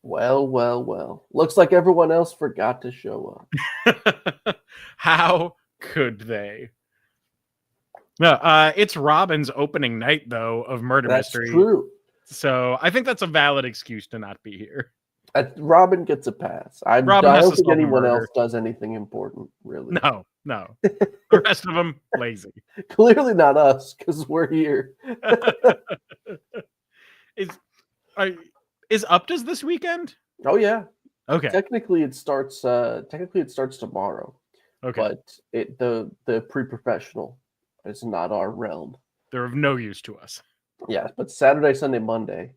Well, well, well. Looks like everyone else forgot to show up. How could they? No, it's Robin's opening night, though, of Murder Mystery. That's true. So I think that's a valid excuse to not be here. Robin gets a pass. I don't think anyone else does anything important, really. No. The rest of them, lazy. Clearly not us, because we're here. Is Uptas this weekend? Oh yeah. Okay. Technically, it starts tomorrow. Okay. But the pre-professional is not our realm. They're of no use to us. Yeah, but Saturday, Sunday, Monday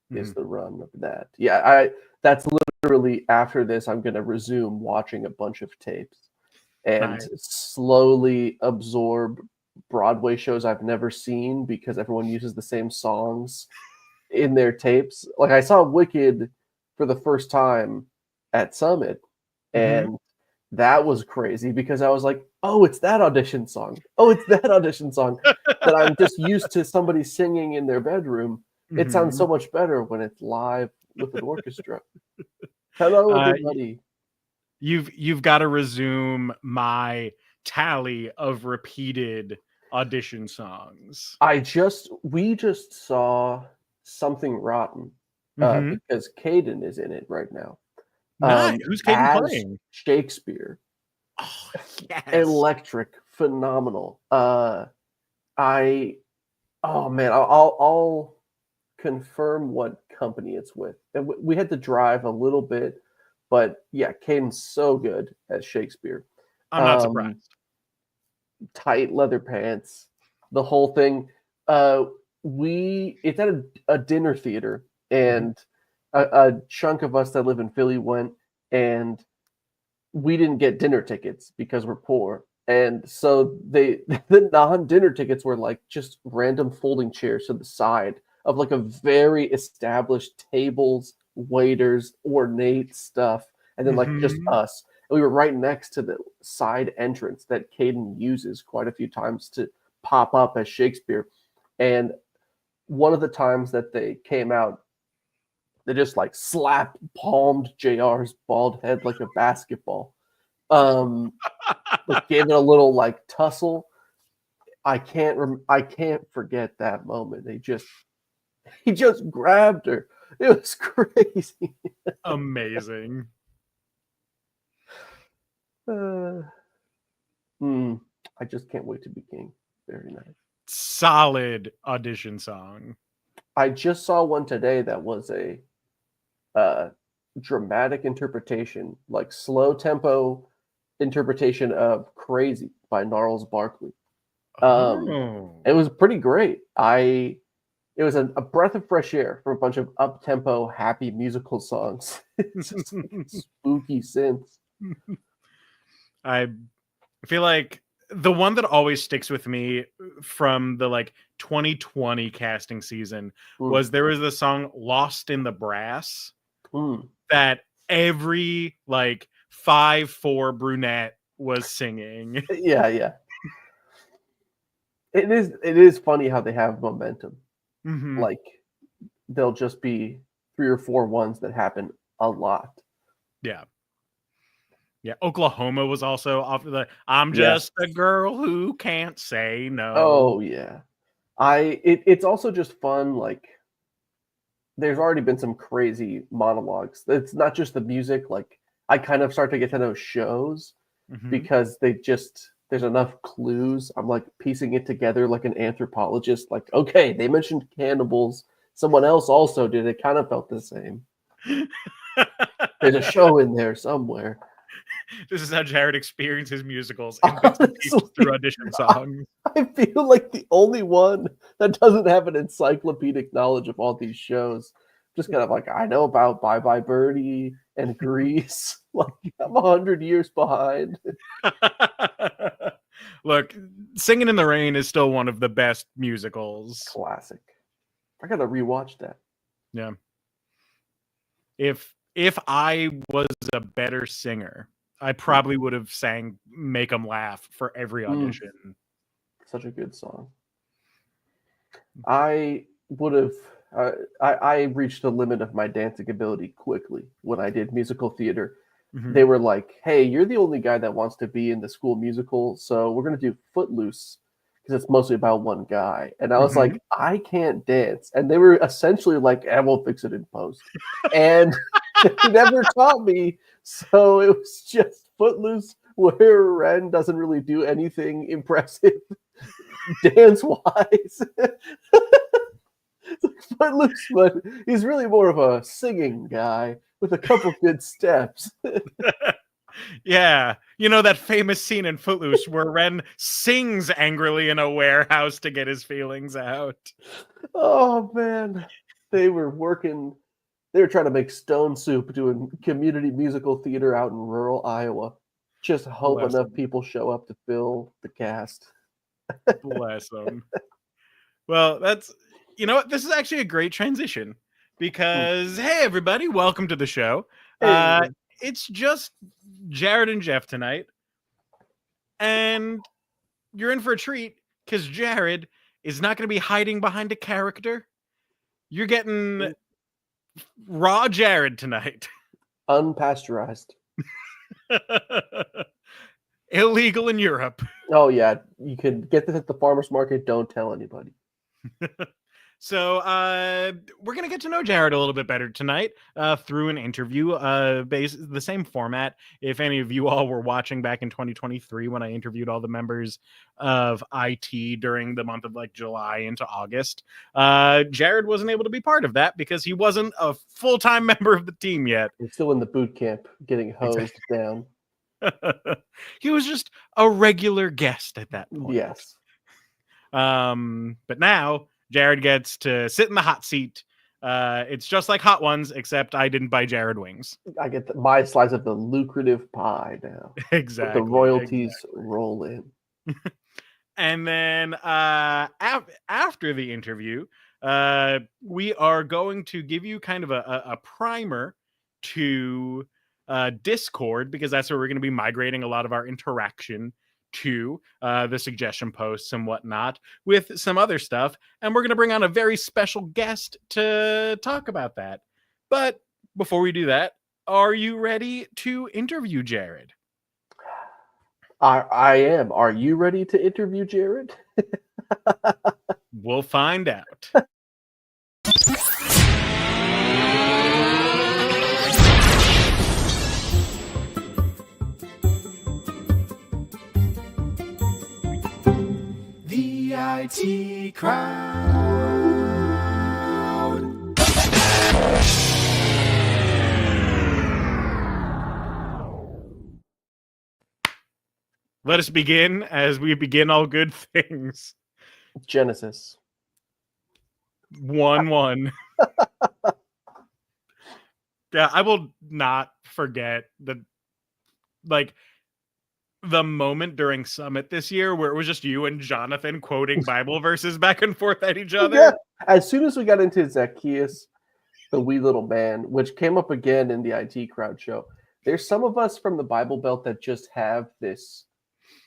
is the run of that. Yeah, that's literally after this. I'm going to resume watching a bunch of tapes and slowly absorb Broadway shows I've never seen because everyone uses the same songs in their tapes. Like I saw Wicked for the first time at Summit, and that was crazy because I was like, oh, it's that audition song. Oh, it's that audition song that I'm just used to somebody singing in their bedroom. It sounds so much better when it's live with an orchestra. Hello, everybody. You've got to resume my tally of repeated audition songs. We just saw Something Rotten because Caden is in it right now. Nice. Who's Caden playing? Shakespeare. Oh, yes. Electric, phenomenal. I'll confirm what company it's with. And we had to drive a little bit, but yeah, Caden's so good as Shakespeare. I'm not surprised. Tight leather pants, the whole thing. It's at a dinner theater, and a chunk of us that live in Philly went, and we didn't get dinner tickets because we're poor. And so the non-dinner tickets were like just random folding chairs to the side of like a very established tables, waiters, ornate stuff, and then like just us. And we were right next to the side entrance that Caden uses quite a few times to pop up as Shakespeare. And one of the times that they came out, they just like slapped, palmed JR's bald head like a basketball. But gave it a little like tussle. I can't forget that moment. He just grabbed her. It was crazy. Amazing. I just can't wait to be king. Very nice. Solid audition song. I just saw one today that was a dramatic interpretation, like slow tempo interpretation of Crazy by Gnarls Barkley. It was pretty great. It was a breath of fresh air from a bunch of up-tempo, happy musical songs. It's just like spooky synths. I feel like the one that always sticks with me from the like 2020 casting season was there was the song Lost in the Brass that every like 5'4" brunette was singing. Yeah. It is funny how they have momentum. Like there'll just be 3 or 4 ones that happen a lot. Yeah, Oklahoma was also off of the I'm just a girl who can't say no. Oh yeah. It's also just fun, like there's already been some crazy monologues. It's not just the music, like I kind of start to get to know shows because there's enough clues. I'm like piecing it together like an anthropologist, like, okay, they mentioned cannibals. Someone else also did. It kind of felt the same. There's a show in there somewhere. This is how Jared experiences musicals through audition songs. I feel like the only one that doesn't have an encyclopedic knowledge of all these shows. Just kind of like, I know about Bye Bye Birdie and Grease. Like, I'm 100 years behind. Look, Singing in the Rain is still one of the best musicals. Classic. I gotta rewatch that. Yeah. If I was a better singer, I probably would have sang Make 'Em Laugh for every audition. Such a good song. I would have I reached the limit of my dancing ability quickly when I did musical theater. Mhm. They were like, "Hey, you're the only guy that wants to be in the school musical, so we're gonna do Footloose because it's mostly about one guy." And I was like, Mhm. "I can't dance," and they were essentially like, "I will fix it in post," and they never taught me, so it was just Footloose, where Ren doesn't really do anything impressive dance wise. Footloose, but he's really more of a singing guy with a couple good steps. Yeah, you know that famous scene in Footloose where Ren sings angrily in a warehouse to get his feelings out. Oh man, they were working. They were trying to make Stone Soup doing community musical theater out in rural Iowa. Just hope Bless enough him. people show up to fill the cast. Bless him. Well, that's you know what? This is actually a great transition because hey everybody, welcome to the show. Hey, It's just Jared and Jeff tonight, and you're in for a treat because Jared is not going to be hiding behind a character. You're getting raw Jared tonight. unpasteurized. Illegal in Europe. Oh yeah, you can get this at the farmers market. Don't tell anybody. So we're gonna get to know Jared a little bit better tonight through an interview, the same format. If any of you all were watching back in 2023 when I interviewed all the members of IT during the month of like July into August, Jared wasn't able to be part of that because he wasn't a full-time member of the team yet. We're still in the boot camp, getting hosed down. He was just a regular guest at that point. Yes, But now Jared gets to sit in the hot seat. It's just like Hot Ones, except I didn't buy Jared wings. I get my slice of the lucrative pie now. Exactly. The royalties roll in. And then after the interview, we are going to give you kind of a primer to Discord, because that's where we're going to be migrating a lot of our interaction to the suggestion posts and whatnot with some other stuff. And we're going to bring on a very special guest to talk about that. But before we do that, are you ready to interview Jared? I am. Are you ready to interview Jared? We'll find out. The IT crowd. Let us begin as we begin all good things. Genesis. 1-1. Yeah, I will not forget the moment during Summit this year where it was just you and Jonathan quoting Bible verses back and forth at each other. Yeah. As soon as we got into Zacchaeus, the wee little man, which came up again in the IT crowd show, there's some of us from the Bible Belt that just have this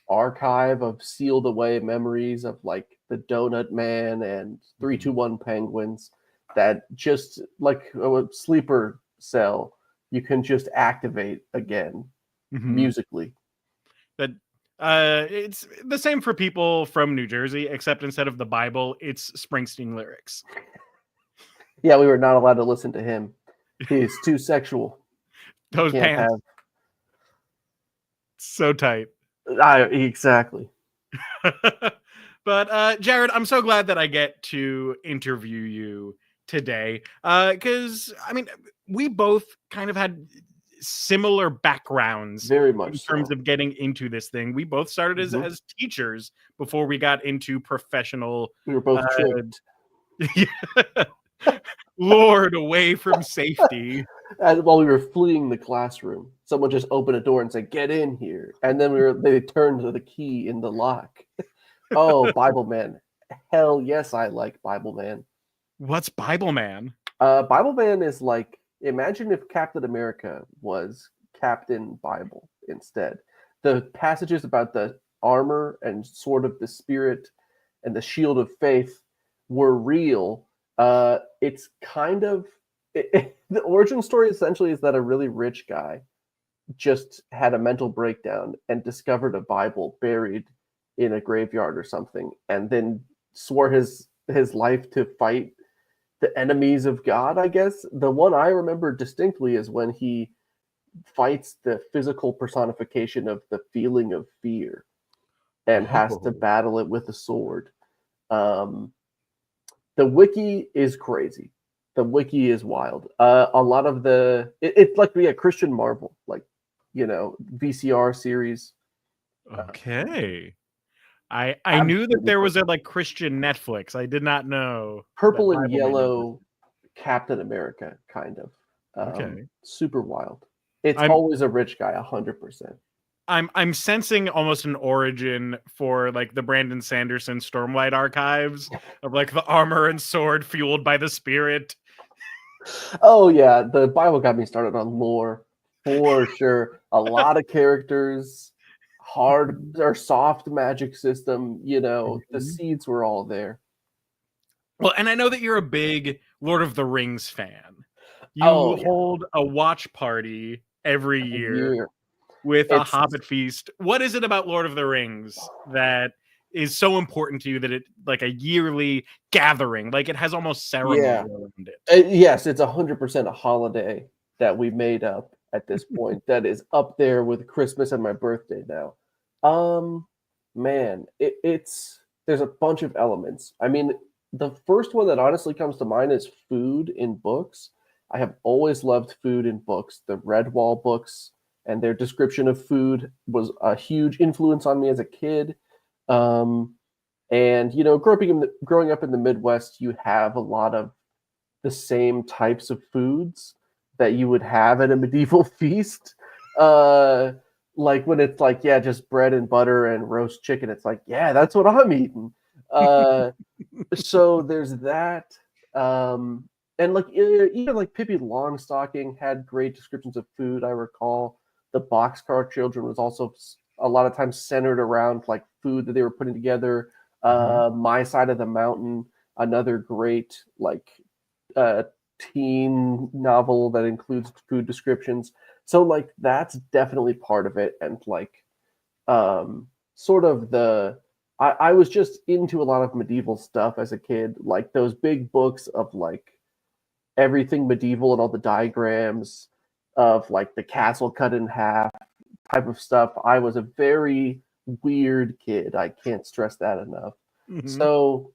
archive of sealed away memories of like the Donut Man and 321 Penguins that just like a sleeper cell you can just activate again musically. But it's the same for people from New Jersey, except instead of the Bible, it's Springsteen lyrics. Yeah, we were not allowed to listen to him. He's too sexual. Those Can't pants so tight. Exactly. But Jared, I'm so glad that I get to interview you today, because I mean, we both kind of had similar backgrounds Very much in terms so. of getting into this thing. We both started as teachers before we got into professional. We were both tricked. Lured away from safety. And while we were fleeing the classroom, someone just opened a door and said, "Get in here." And then they turned the key in the lock. Oh, Bible Man. Hell yes, I like Bible Man. What's Bible Man? Bible Man is like, imagine if Captain America was Captain Bible instead. The passages about the armor and sword of the spirit and the shield of faith were real, It's kind of the origin story essentially is that a really rich guy just had a mental breakdown and discovered a Bible buried in a graveyard or something, and then swore his life to fight the enemies of God, I guess. The one I remember distinctly is when he fights the physical personification of the feeling of fear and has to battle it with a sword. Um, the wiki is crazy. The wiki is wild. A lot of it's like Christian Marvel, like VCR series. Okay. I knew that there was a like Christian Netflix. I did not know Purple that and Bible Man yellow Captain America, kind of. Okay. Super wild. It's I'm- always a rich guy, 100%. I'm sensing almost an origin for like the Brandon Sanderson Stormlight archives of like the armor and sword fueled by the spirit. Oh yeah, the Bible got me started on lore for sure. A lot of characters, hard or soft magic system. The Mhm. seeds were all there. Well, and I know that you're a big Lord of the Rings fan. You Oh, yeah. hold a watch party every year with a Hobbit feast. What is it about Lord of the Rings that is so important to you that it like a yearly gathering, like it has almost ceremony around it? Yes, it's 100% a holiday that we made up at this point. That is up there with Christmas and my birthday now. Man, it's there's a bunch of elements. I mean, the first one that honestly comes to mind is food in books. I have always loved food in books. The Redwall books and their description of food was a huge influence on me as a kid. And growing up in the Midwest, you have a lot of the same types of foods that you would have at a medieval feast. Like when it's like, yeah, just bread and butter and roast chicken. It's like, yeah, that's what I'm eating. So there's that. And like even like Pippi Longstocking had great descriptions of food. I recall the Boxcar Children was also a lot of times centered around like food that they were putting together. My Side of the Mountain, another great like teen novel that includes food descriptions. So like that's definitely part of it, and like sort of I was just into a lot of medieval stuff as a kid, like those big books of like everything medieval and all the diagrams of like the castle cut in half type of stuff. I was a very weird kid. I can't stress that enough. So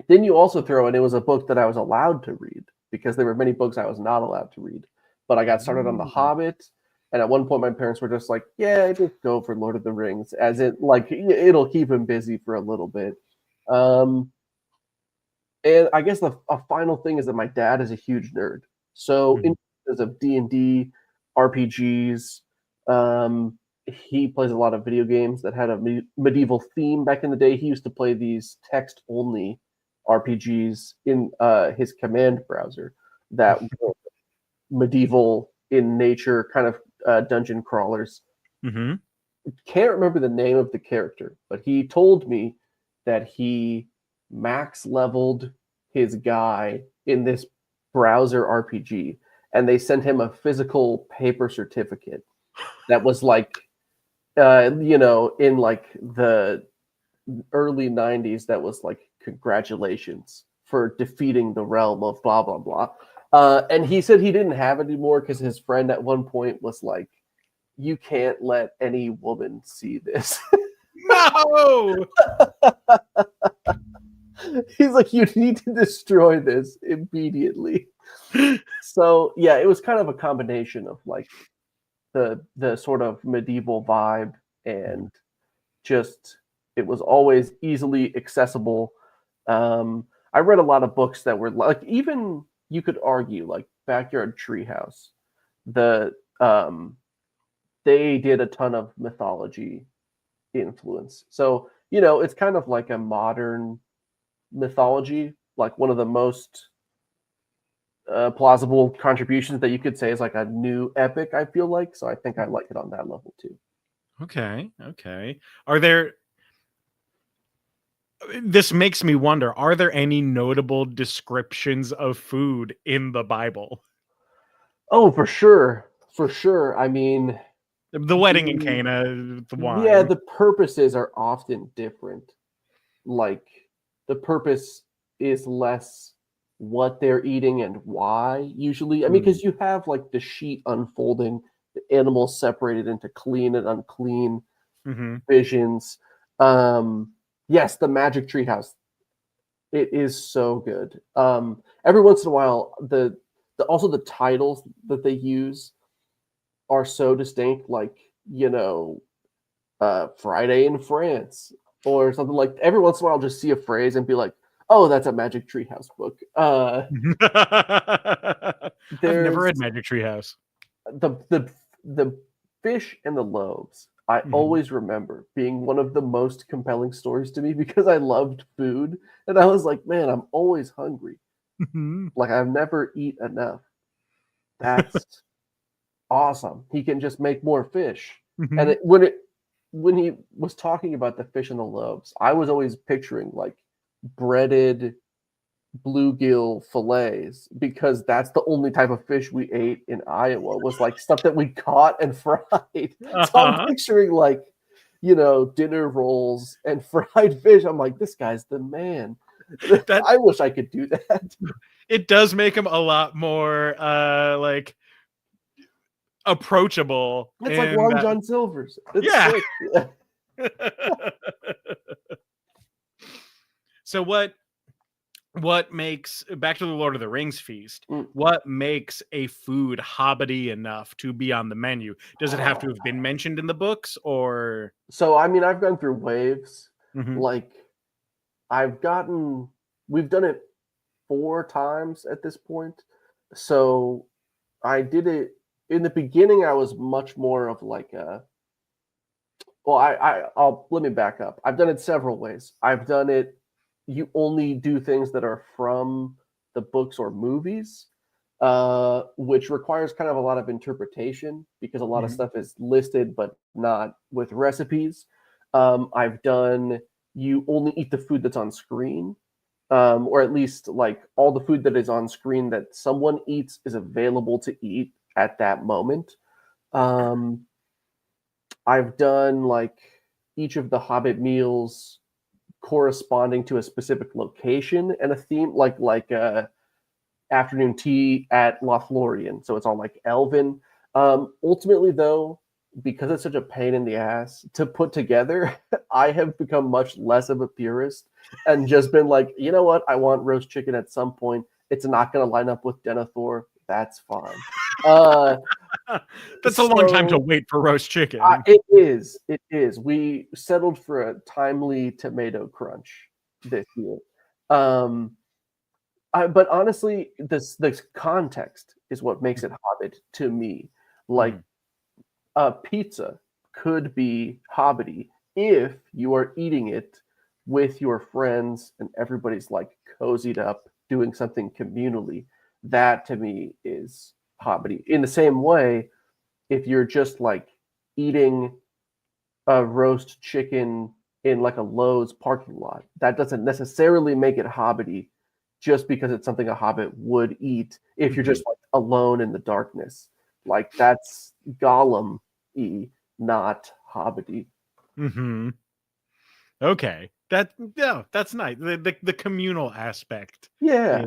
then you also throw in, it was a book that I was allowed to read because there were many books I was not allowed to read. But I got started on The Hobbit, and at one point my parents were just like, "Yeah, just go for Lord of the Rings," as it like it'll keep him busy for a little bit. And I guess a final thing is that my dad is a huge nerd. So in terms of D&D, RPGs, he plays a lot of video games that had a medieval theme back in the day. He used to play these text-only RPGs in his command browser that were medieval in nature, kind of dungeon crawlers. Can't remember the name of the character, but he told me that he max leveled his guy in this browser RPG, and they sent him a physical paper certificate that was like, in like the early 90s, that was like, congratulations for defeating the realm of blah, blah, blah. And he said he didn't have it anymore because his friend at one point was like, you can't let any woman see this. No! He's like, you need to destroy this immediately. So yeah, it was kind of a combination of like the sort of medieval vibe, and just it was always easily accessible. I read a lot of books that were like, even you could argue like Backyard Treehouse. They did a ton of mythology influence. So, it's kind of like a modern mythology, like one of the most plausible contributions that you could say is like a new epic, I feel like. So I think I like it on that level too. Okay. Are there this makes me wonder, are there any notable descriptions of food in the Bible? Oh, for sure. For sure. I mean, The wedding in the Cana, the yeah, wine. the purposes are often different. Like the purpose is less what they're eating and why usually. I mean, because you have like the sheet unfolding, the animals separated into clean and unclean Mm-hmm. visions. Yes, the magic treehouse. It is so good. Every once in a while, also the titles that they use are so distinct, like Friday in France or something like. Every once in a while, I'll just see a phrase and be like, "Oh, that's a Magic Treehouse book." I've never There's read Magic Treehouse. the fish and the loaves. I always remember being one of the most compelling stories to me because I loved food and I was like, man, I'm always hungry. Like I've never eat enough. That's awesome. He can just make more fish. And when he was talking about the fish and the loaves, I was always picturing like breaded bluegill fillets because that's the only type of fish we ate in Iowa was like stuff that we caught and fried. So I'm picturing like, dinner rolls and fried fish. I'm like, this guy's the man. I wish I could do that. It does make him a lot more like approachable. It's like Long John Silver's. Yeah. So what makes, back to the Lord of the Rings feast, what makes a food hobbity enough to be on the menu? Does it have to have been mentioned in the books, or? So I mean, I've gone through waves. Mm-hmm. Like we've done it 4 times at this point. So I did it in the beginning. I was much more of like I'll let me back up. I've done it several ways. I've done it. You only do things that are from the books or movies, which requires kind of a lot of interpretation because a lot of stuff is listed but not with recipes. I've done you only eat the food that's on screen, or at least like all the food that is on screen that someone eats is available to eat at that moment. I've done like each of the Hobbit meals corresponding to a specific location and a theme, like afternoon tea at Lothlorien. So it's all like Elven. Ultimately, though, because it's such a pain in the ass to put together, I have become much less of a purist and just been like, you know what? I want roast chicken at some point. It's not going to line up with Denethor. That's fine. That's a long time to wait for roast chicken. It is. It is. We settled for a timely tomato crunch this year. But honestly, this context is what makes it Hobbit to me. Like a pizza could be Hobbity if you are eating it with your friends and everybody's like cozied up doing something communally. That to me is Hobbity. In the same way, if you're just like eating a roast chicken in like a Lowe's parking lot, that doesn't necessarily make it Hobbity just because it's something a Hobbit would eat if you're just like alone in the darkness. Like that's Gollum-y, not Hobbity. Okay. That's nice. The communal aspect. Yeah.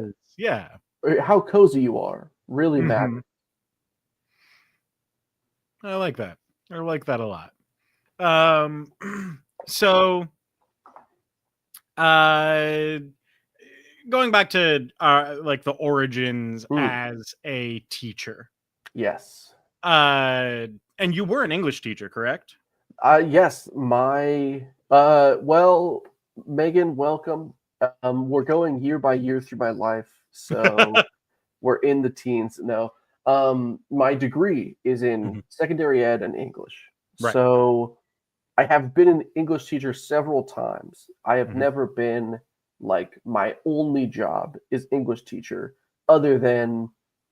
How cozy you are really matters. I like that. I like that a lot. So going back to like the origins as a teacher. Yes. And you were an English teacher, correct? Yes. Well, Megan, welcome. We're going year by year through my life, so we're in the teens. No. My degree is in secondary ed and English. Right. So I have been an English teacher several times. I have never been like my only job is English teacher other than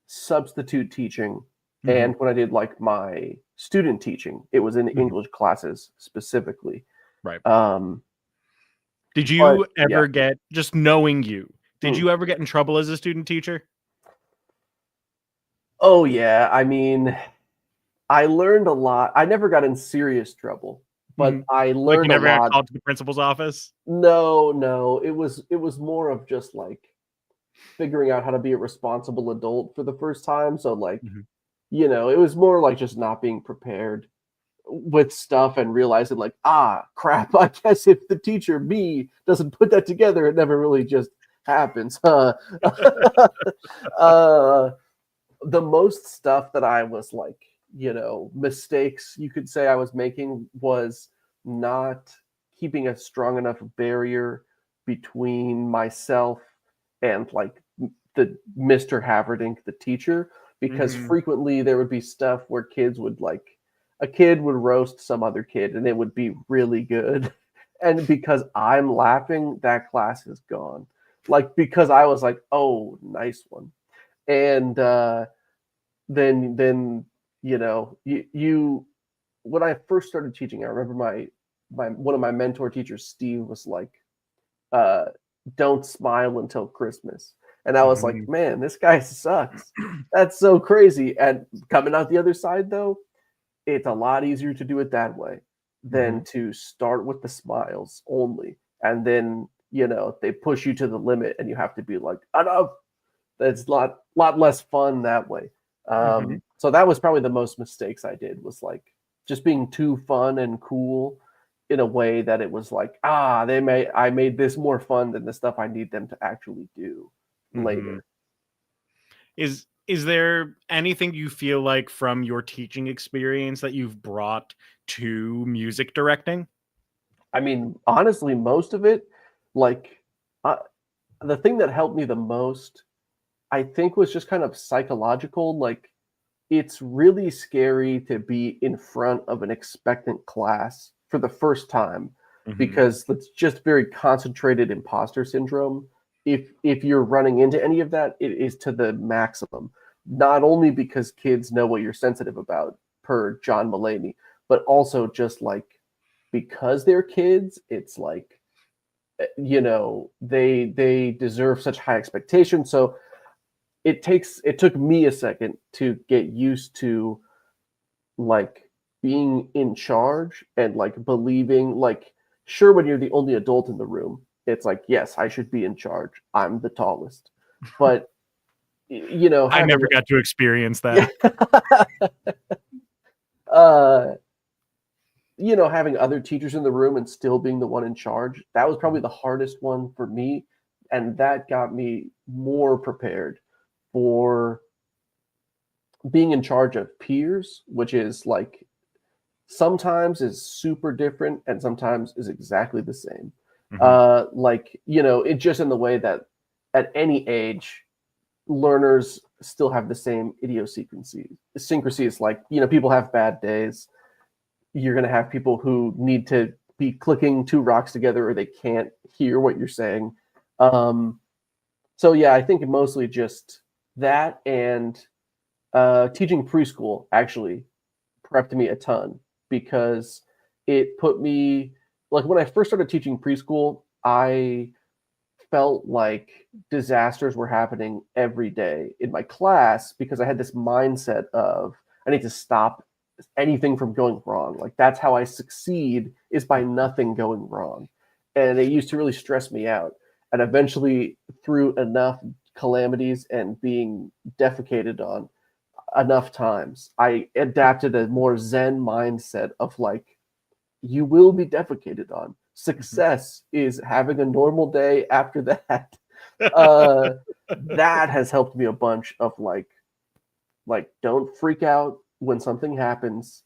substitute teaching. And when I did like my student teaching, it was in English classes specifically. Right. Did you ever yeah. get, just knowing you, did Hmm. you ever get in trouble as a student teacher? Oh yeah, I mean, I learned a lot. I never got in serious trouble, but Mhm. I Like, you learned a never got lot. called to the principal's office? No, it was more of just like figuring out how to be a responsible adult for the first time. So like, Mhm. it was more like just not being prepared with stuff and realizing like, ah, crap, I guess if the teacher, me, doesn't put that together, it never really just happens. uh, the most stuff that I was like, mistakes you could say I was making was not keeping a strong enough barrier between myself and like the Mr. Haverdink, the teacher, because Mhm. frequently there would be stuff where kids would like a kid would roast some other kid and it would be really good. And because I'm laughing, that class is gone. Like because I was like, oh, nice one. And then you when I first started teaching, I remember my one of my mentor teachers, Steve, was like, uh, "Don't smile until Christmas," and I was like, Mhm. "Man, this guy sucks. That's so crazy." And coming out the other side, though, it's a lot easier to do it that way than Mhm. to start with the smiles only, and then they push you to the limit, and you have to be like, "Enough." It's a lot less fun that way. Mhm. So that was probably the most mistakes I did was like just being too fun and cool in a way that it was like, I made this more fun than the stuff I need them to actually do Mhm. later. Is there anything you feel like from your teaching experience that you've brought to music directing? I mean, honestly, most of it, like uh, the thing that helped me the most, I think, was just kind of psychological. Like it's really scary to be in front of an expectant class for the first time Mhm. because that's just very concentrated imposter syndrome. If you're running into any of that, it is to the maximum. Not only because kids know what you're sensitive about, per John Mulaney, but also just like because they're kids, it's like they deserve such high expectations. So it took me a second to get used to like being in charge and like believing like sure when you're the only adult in the room it's like yes I should be in charge, I'm the tallest, but I having never got to experience yeah that. uh having other teachers in the room and still being the one in charge, that was probably the hardest one for me, and that got me more prepared for being in charge of peers, which is like sometimes is super different and sometimes is exactly the same. Mhm. Like, it just in the way that at any age, learners still have the same idiosyncrasies. Syncrasies, like, people have bad days. You're going to have people who need to be clicking two rocks together or they can't hear what you're saying. Um, so, yeah, I think mostly just that and teaching preschool actually prepped me a ton because it put me like when I first started teaching preschool, I felt like disasters were happening every day in my class because I had this mindset of I need to stop anything from going wrong. Like that's how I succeed is by nothing going wrong. And it used to really stress me out. And eventually through enough calamities and being defecated on enough times, I adapted a more Zen mindset of like, you will be defecated on. Mhm. Success is having a normal day after that. Uh, that has helped me a bunch of like don't freak out when something happens.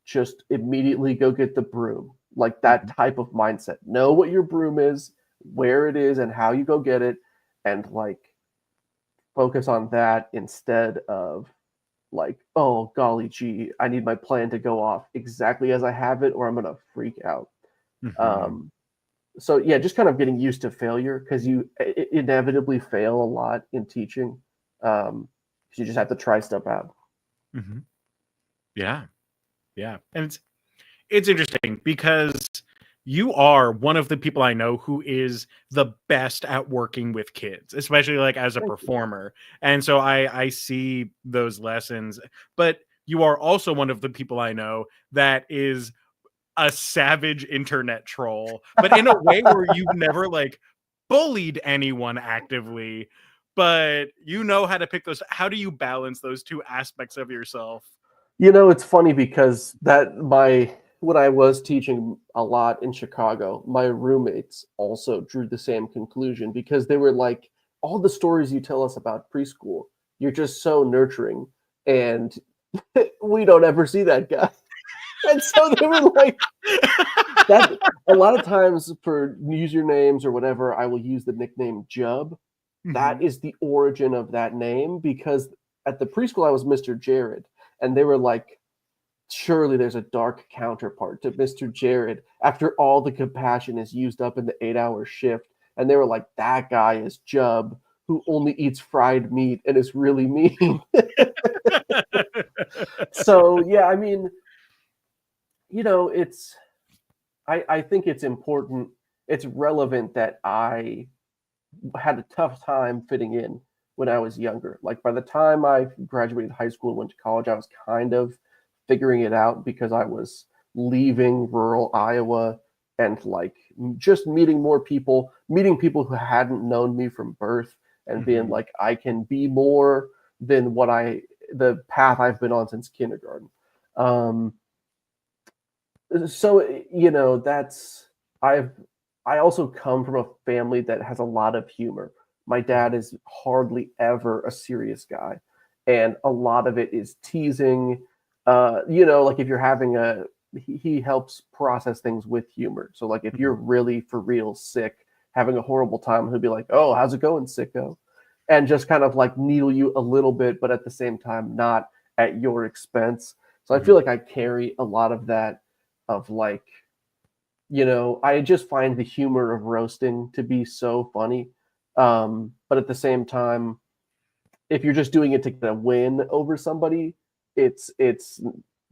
Just immediately go get the broom. Like that Mhm. type of mindset. Know what your broom is, where it is, and how you go get it, and like focus on that instead of like, oh golly gee, I need my plan to go off exactly as I have it, or I'm gonna freak out. Mhm. Um, so yeah, just kind of getting used to failure because you inevitably fail a lot in teaching. You just have to try stuff out. Mhm. Yeah. Yeah. And it's interesting because you are one of the people I know who is the best at working with kids, especially like as a Thank you. performer. And so I see those lessons, but you are also one of the people I know that is a savage internet troll, but in a way where you've never like bullied anyone actively, but you know how to pick those. How do you balance those two aspects of yourself? It's funny because when I was teaching a lot in Chicago, my roommates also drew the same conclusion because they were like, all the stories you tell us about preschool, you're just so nurturing, and we don't ever see that guy. And so they were like, that a lot of times for usernames or whatever, I will use the nickname Jub. That Mhm. is the origin of that name because at the preschool I was Mr. Jared, and they were like, surely there's a dark counterpart to Mr. Jared after all the compassion is used up in the 8-hour shift. And they were like, that guy is Jub, who only eats fried meat and is really mean. So, yeah, I mean, it's, I think it's important, it's relevant that I had a tough time fitting in when I was younger. Like by the time I graduated high school and went to college, I was kind of figuring it out because I was leaving rural Iowa and like just meeting people who hadn't known me from birth and being Mhm. like, I can be more than the path I've been on since kindergarten. Um, so that's I've I also come from a family that has a lot of humor. My dad is hardly ever a serious guy, and a lot of it is teasing. Like if you're having he helps process things with humor. So like if you're Mhm. really for real sick, having a horrible time, he'll be like, "Oh, how's it going, sicko?" And just kind of like needle you a little bit, but at the same time not at your expense. So I feel Mhm. like I carry a lot of that of like, I just find the humor of roasting to be so funny. But at the same time, if you're just doing it to get a win over somebody, it's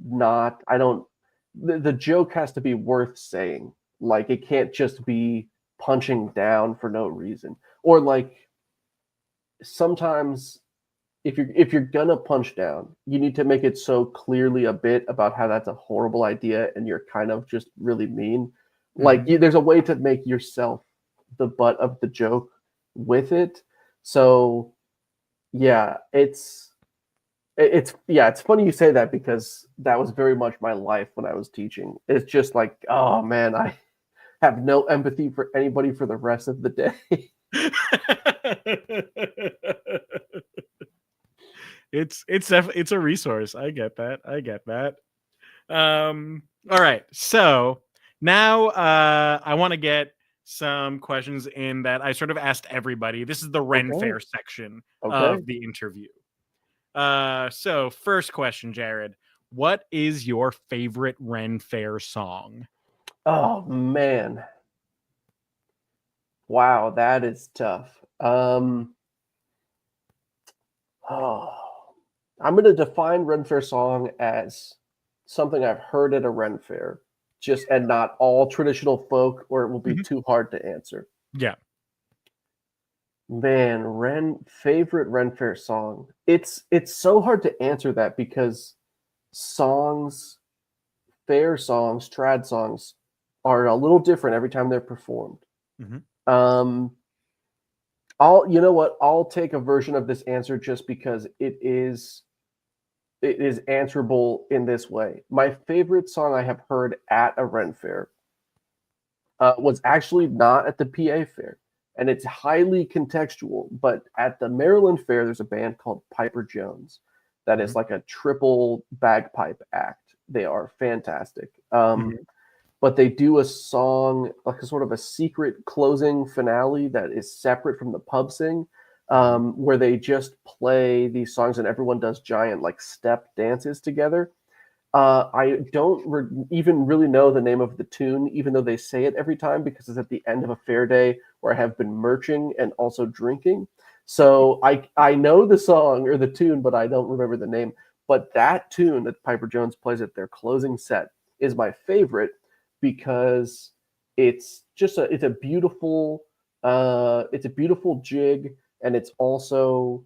not. I don't. The joke has to be worth saying. Like it can't just be punching down for no reason. Or like sometimes if you're gonna punch down, you need to make it so clearly a bit about how that's a horrible idea and you're kind of just really mean. Like Mhm. there's a way to make yourself the butt of the joke with it. So yeah, it's funny you say that because that was very much my life when I was teaching. It's just like, oh man, I have no empathy for anybody for the rest of the day. It's a resource. I get that. I get that. All right. So now I want to get some questions in that I sort of asked everybody. This is the Ren Okay. Fair section Okay. of the interview. So first question, Jared. What is your favorite Ren Fair song? Oh man. Wow, that is tough. Oh, I'm going to define Ren Fair song as something I've heard at a Ren Fair, just and not all traditional folk, or it will be Mhm. too hard to answer. Yeah. Man, Ren favorite Ren Fair song. It's so hard to answer that because songs, fair songs, trad songs are a little different every time they're performed. Mhm. Um, I'll take a version of this answer just because it is answerable in this way. My favorite song I have heard at a Ren Fair was actually not at the PA Fair, and it's highly contextual. But at the Maryland Fair, there's a band called Piper Jones that is Mhm. like a triple bagpipe act. They are fantastic. Mhm. But they do a song, like a sort of a secret closing finale that is separate from the pub sing, Mhm. where they just play these songs and everyone does giant like step dances together. I don't even really know the name of the tune, even though they say it every time because it's at the end of a fair day where I have been merching and also drinking. So I know the song or the tune, but I don't remember the name. But that tune that Piper Jones plays at their closing set is my favorite because it's just it's a beautiful jig, and it's also,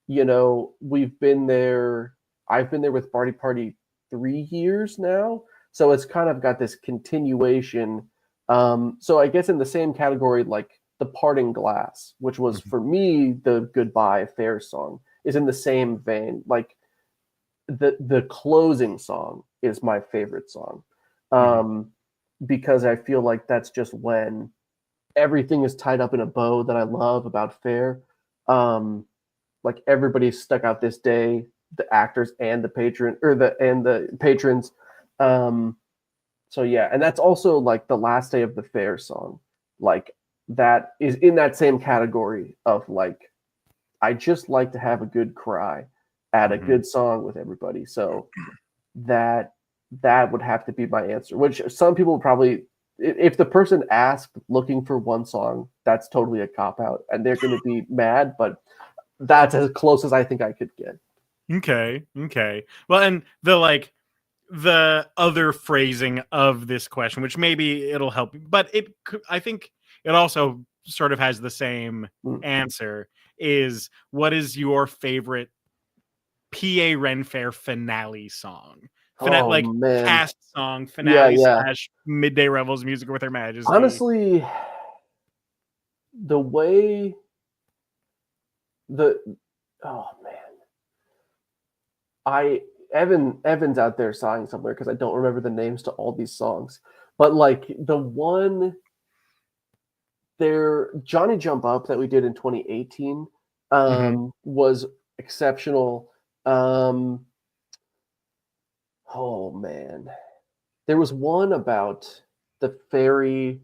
we've been there. I've been there with Barty Party 3 years now, so it's kind of got this continuation. So I guess in the same category, like the Parting Glass, which was for me the Goodbye Affair song, is in the same vein. Like the closing song is my favorite song, because I feel like that's just when everything is tied up in a bow that I love about Fair. Like everybody's stuck out this day, the actors and the patrons. So yeah, and that's also like the last day of the Fair song. Like that is in that same category of like, I just like to have a good cry at a good song with everybody. So that would have to be my answer, which some people would probably, if the person asked looking for one song, that's totally a cop out and they're going to be mad, but that's as close as I think I could get. Okay. Well, and the other phrasing of this question, which maybe it'll help, but I think it also sort of has the same answer, is what is your favorite PA Ren Fair finale song? Like man. cast song, finale Yeah. / Midday Revels music with Her Majesty. Honestly, the way oh man, Evan's out there sighing somewhere because I don't remember the names to all these songs, but like the one there, Johnny Jump Up, that we did in 2018, was exceptional. Oh man, there was one about the fairy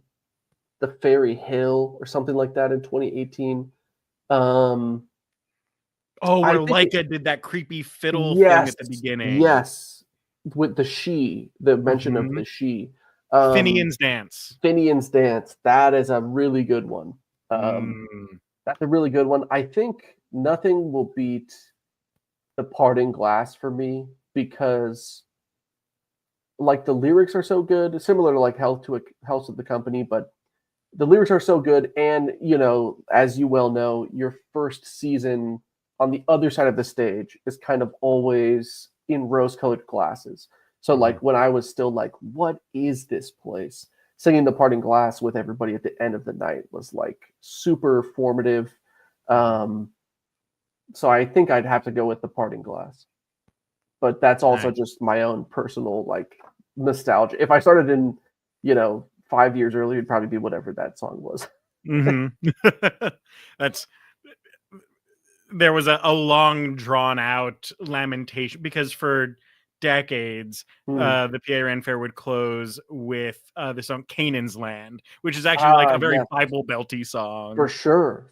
hill or something like that in 2018. Where Leica did that creepy fiddle thing at the beginning. Yes, with the mention of the she. Finian's Dance. That is a really good one. That's a really good one. I think nothing will beat The Parting Glass for me, because like the lyrics are so good, similar to like Health of the Company, but the lyrics are so good, and as you well know, your first season on the other side of the stage is kind of always in rose-colored glasses. So like when I was still like, what is this place? Singing The Parting Glass with everybody at the end of the night was like super formative. So I think I'd have to go with The Parting Glass. But that's also just my own personal like nostalgia. If I started in, 5 years earlier, it'd probably be whatever that song was. There was a long drawn out lamentation, because for decades the PA Ren Fair would close with the song Canaan's Land, which is actually like a very Bible belty song. For sure.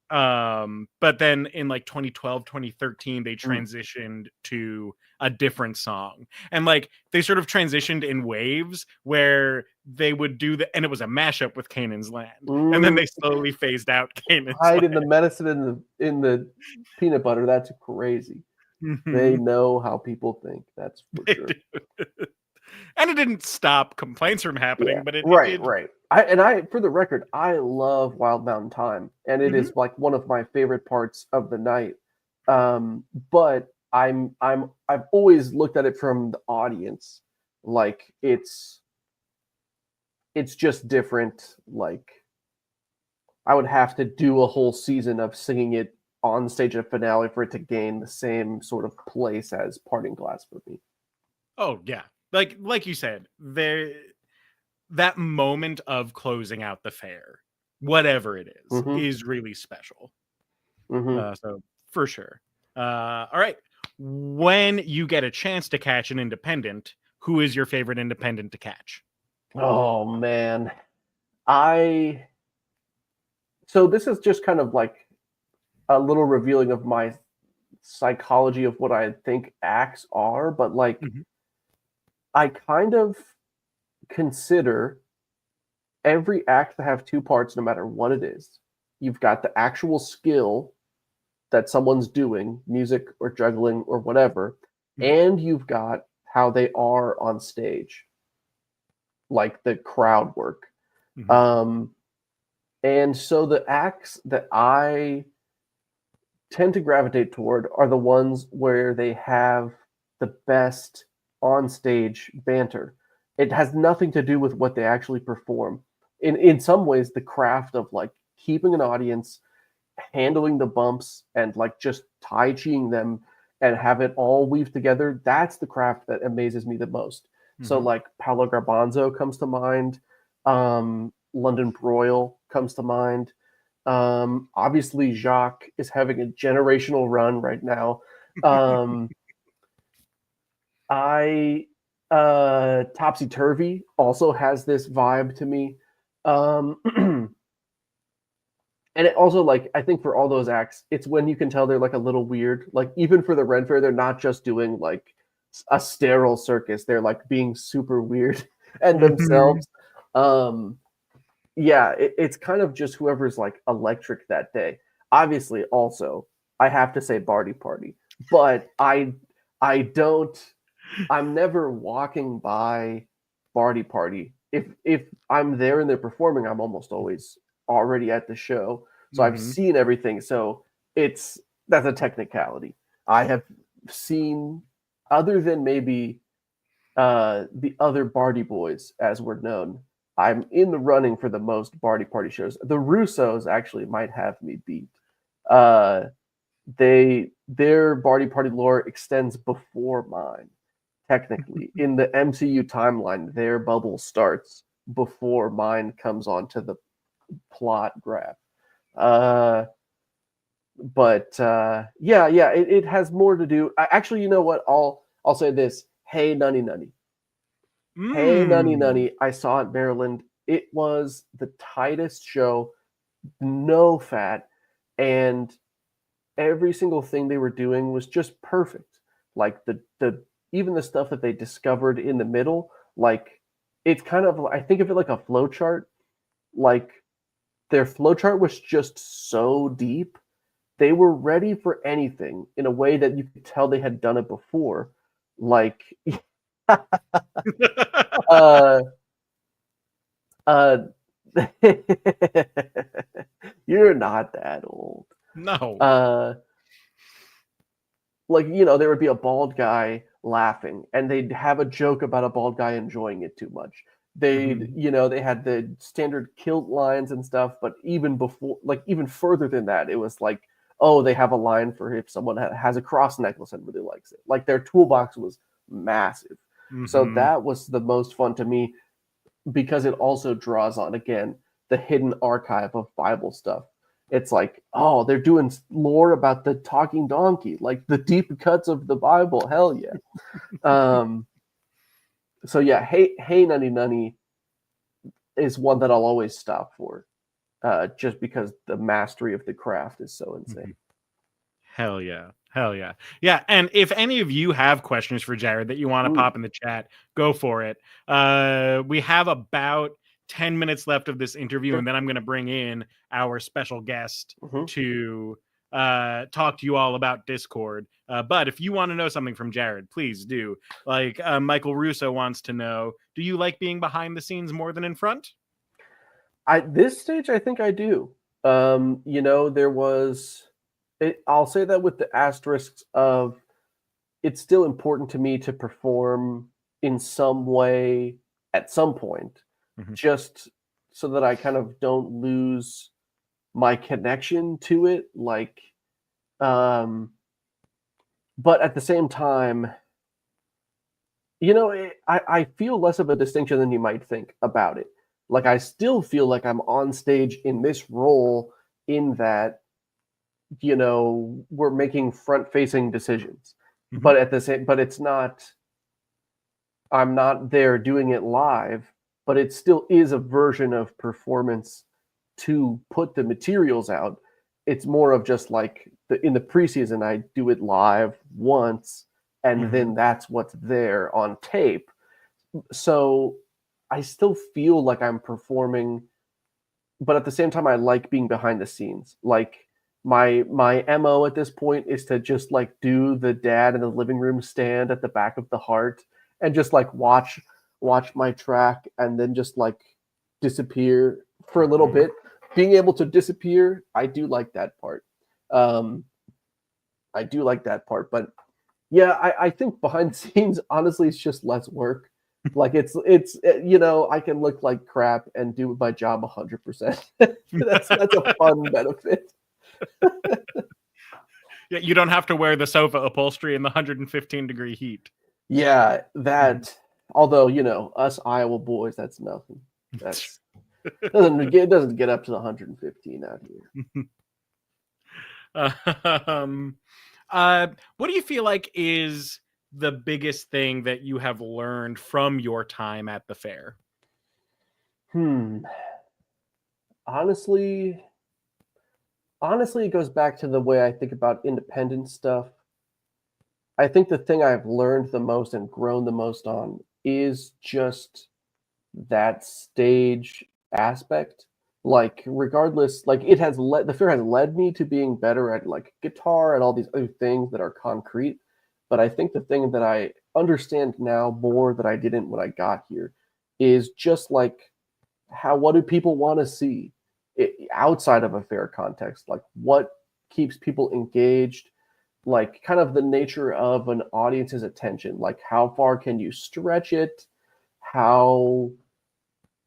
But then in like 2012 2013 they transitioned to a different song, and like they sort of transitioned in waves where they would do and it was a mashup with Canaan's Land, and then they slowly phased out Canaan's Land. In the medicine in the peanut butter. That's crazy. They know how people think. That's for sure. And it didn't stop complaints from happening, but it right. did. I for the record, I love Wild Mountain Time, and it is like one of my favorite parts of the night. But I've always looked at it from the audience, like it's just different. Like I would have to do a whole season of singing it on stage at finale for it to gain the same sort of place as Parting Glass for me. Oh yeah, like you said, that moment of closing out the fair, whatever it is really special. So for sure. All right, when you get a chance to catch an independent, who is your favorite independent to catch? Oh man, so this is just kind of like a little revealing of my psychology of what I think acts are, but like I kind of consider every act to have two parts no matter what it is. You've got the actual skill that someone's doing, music or juggling or whatever, and you've got how they are on stage. like the crowd work. Mhm. And so the acts that I tend to gravitate toward are the ones where they have the best on stage banter. It has nothing to do with what they actually perform. In some ways, the craft of like keeping an audience, handling the bumps, and like just tai chiing them and have it all weave together. That's the craft that amazes me the most. So Mhm. like Paolo Garbanzo comes to mind. London Broil comes to mind. Obviously, Jacques is having a generational run right now. Um, I Topsy Turvy also has this vibe to me. Um, and it also like I think for all those acts, it's when you can tell they're like a little weird. Like even for the Ren Fair, they're not just doing like a sterile circus; they're like being super weird and Mhm. themselves. Um, yeah, it's kind of just whoever's like electric that day. Obviously, also I have to say Barty Party, but I don't. I'm never walking by Barty Party. If I'm there and they're performing, I'm almost always already at the show, so I've Mhm. seen everything. So it's that's a technicality. I have seen, other than maybe the other Barty Boys, as we're known. I'm in the running for the most Barty Party shows. The Russos actually might have me beat. Uh, their Barty Party lore extends before mine. Technically, in the MCU timeline, their bubble starts before mine comes onto the plot graph. Uh, but yeah, it has more to do. Actually, you know what? I'll say this. Hey, Nunny Nunny. Hey, Nunny Mm. Nunny, I saw it Maryland. It was the tightest show, no fat, and every single thing they were doing was just perfect. Like the even the stuff that they discovered in the middle, like it's kind of I think of it like a flow chart. Like their flow chart was just so deep. They were ready for anything in a way that you could tell they had done it before. Like uh Uh, you're not that old. No. Uh, like there would be a bald guy laughing, and they'd have a joke about a bald guy enjoying it too much. They'd, Mhm. they had the standard kilt lines and stuff, but even before, like even further than that, it was like, oh, they have a line for if someone has a cross necklace and really likes it. Like their toolbox was massive. So Mhm. that was the most fun to me because it also draws on again the hidden archive of Bible stuff. It's like, oh, they're doing lore about the talking donkey, like the deep cuts of the Bible. Hell yeah. Um, so yeah, hey nunny nunny is one that I'll always stop for, just because the mastery of the craft is so insane. Mhm. Hell yeah. Hell yeah. Yeah. And if any of you have questions for Jared that you want to Ooh. pop in the chat, go for it. We have about 10 minutes left of this interview, Sure. and then I'm going to bring in our special guest Mm-hmm. to talk to you all about Discord. But if you want to know something from Jared, please do. Like Michael Russo wants to know, do you like being behind the scenes more than in front? At this stage, I think I do. There was. I'll say that with the asterisks of it's still important to me to perform in some way at some point, Mhm. just so that I kind of don't lose my connection to it. Like, um, but at the same time, I feel less of a distinction than you might think about it. Like, I still feel like I'm on stage in this role, in that, we're making front facing decisions. Mhm. But it's not, I'm not there doing it live, but it still is a version of performance to put the materials out. It's more of just like in the preseason, I do it live once, and Mhm. then that's what's there on tape. So I still feel like I'm performing, but at the same time, I like being behind the scenes. Like my mo at this point is to just like do the dad in the living room stand at the back of the heart and just like watch my track, and then just like disappear for a little bit. Being able to disappear, I do like that part. I do like that part, but yeah, I think behind the scenes, honestly, it's just less work. Like it's I can look like crap and do my job 100%. That's a fun benefit. Yeah, you don't have to wear the sofa upholstery in the 115-degree heat. Yeah, that. Although us Iowa boys, that's nothing. That's it doesn't get up to the 115 out here. What do you feel like is the biggest thing that you have learned from your time at the fair? Honestly, it goes back to the way I think about independent stuff. I think the thing I've learned the most and grown the most on is just that stage aspect. Like, regardless, like the fair has led me to being better at like guitar and all these other things that are concrete. But I think the thing that I understand now more that I didn't when I got here is just like what do people want to see outside of a fair context? Like, what keeps people engaged? Like, kind of the nature of an audience's attention. Like, how far can you stretch it? How